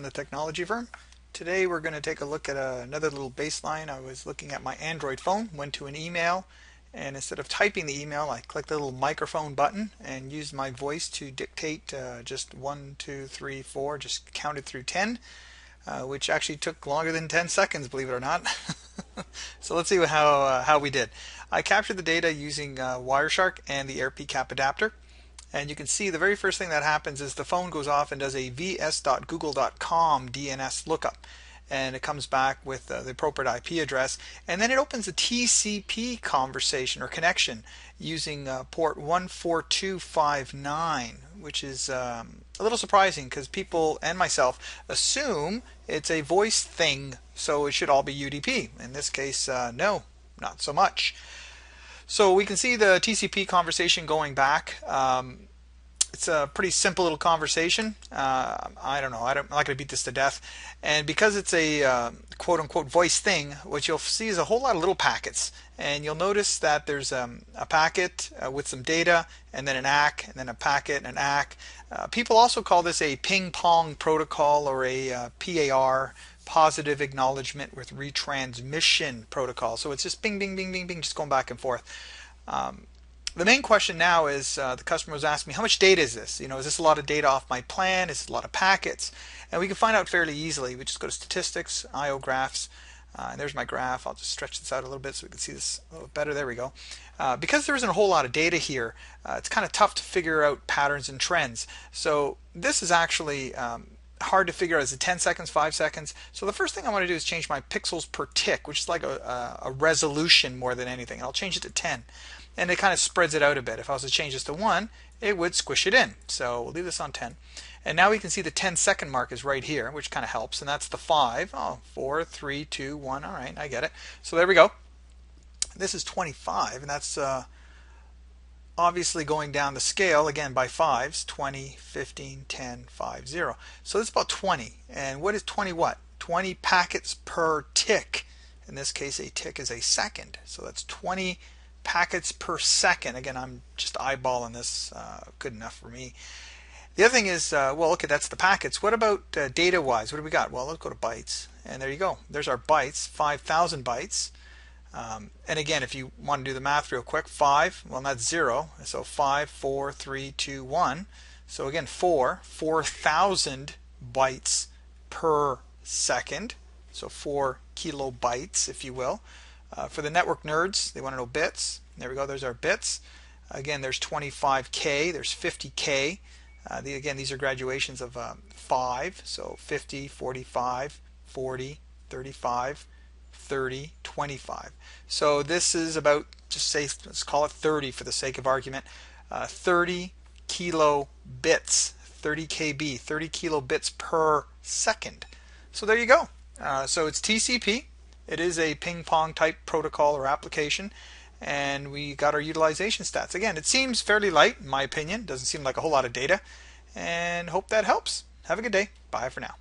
the technology firm. Today we're going to take a look at another little baseline. I was looking at my Android phone, went to an email, and instead of typing the email, I clicked the little microphone button and used my voice to dictate just 1, 2, 3, 4, just counted through 10, which actually took longer than 10 seconds, believe it or not. So let's see how we did. I captured the data using Wireshark and the WinPcap adapter. And you can see the very first thing that happens is the phone goes off and does a vs.google.com DNS lookup. And it comes back with the appropriate IP address. And then it opens a TCP conversation or connection using port 14259, which is a little surprising because people and myself assume it's a voice thing, so it should all be UDP. In this case, no, not so much. So we can see the TCP conversation going back. It's a pretty simple little conversation. I don't know. I'm not going to beat this to death. And because it's a quote-unquote voice thing, what you'll see is a whole lot of little packets. And you'll notice that there's a packet with some data, and then an ACK, and then a packet, and an ACK. People also call this a ping-pong protocol or a PAR, positive acknowledgement with retransmission protocol. So it's just bing, bing, bing, bing, bing, just going back and forth. The main question now is the customer was asking me, how much data is this? You know, is this a lot of data off my plan? Is it a lot of packets? And we can find out fairly easily. We just go to statistics, IO graphs, and there's my graph. I'll just stretch this out a little bit so we can see this a little better. There we go. Because there isn't a whole lot of data here, it's kind of tough to figure out patterns and trends. So this is actually hard to figure out. Is it 10 seconds, 5 seconds? So the first thing I want to do is change my pixels per tick, which is like a resolution more than anything. I'll change it to 10. And it kind of spreads it out a bit. If I was to change this to 1, it would squish it in. So we'll leave this on 10. And now we can see the 10-second mark is right here, which kind of helps. And that's the 5. Oh, 4, 3, 2, 1. All right, I get it. So there we go. This is 25, and that's obviously going down the scale, again, by 5s. 20, 15, 10, 5, 0. So that's about 20. And what is 20 what? 20 packets per tick. In this case, a tick is a second. So that's 20 packets per second. Again, I'm just eyeballing this, good enough for me. The other thing is, well, okay, that's the packets. What about data-wise? What do we got? Well, let's go to bytes. And there you go. There's our bytes, 5,000 bytes. And again, if you want to do the math real quick, 5, well, that's 0. So 5, 4, 3, 2, 1. So again, 4,000 bytes per second. So 4 kilobytes, if you will. For the network nerds, they want to know bits. There we go. There's our bits. Again, there's 25K. There's 50K. Again, these are graduations of 5. So 50, 45, 40, 35, 30, 25. So this is about, just say, let's call it 30 for the sake of argument. 30 kilobits, 30 KB, 30 kilobits per second. So there you go. So it's TCP. It is a ping-pong type protocol or application, and we got our utilization stats. Again, it seems fairly light, in my opinion. Doesn't seem like a whole lot of data, and hope that helps. Have a good day. Bye for now.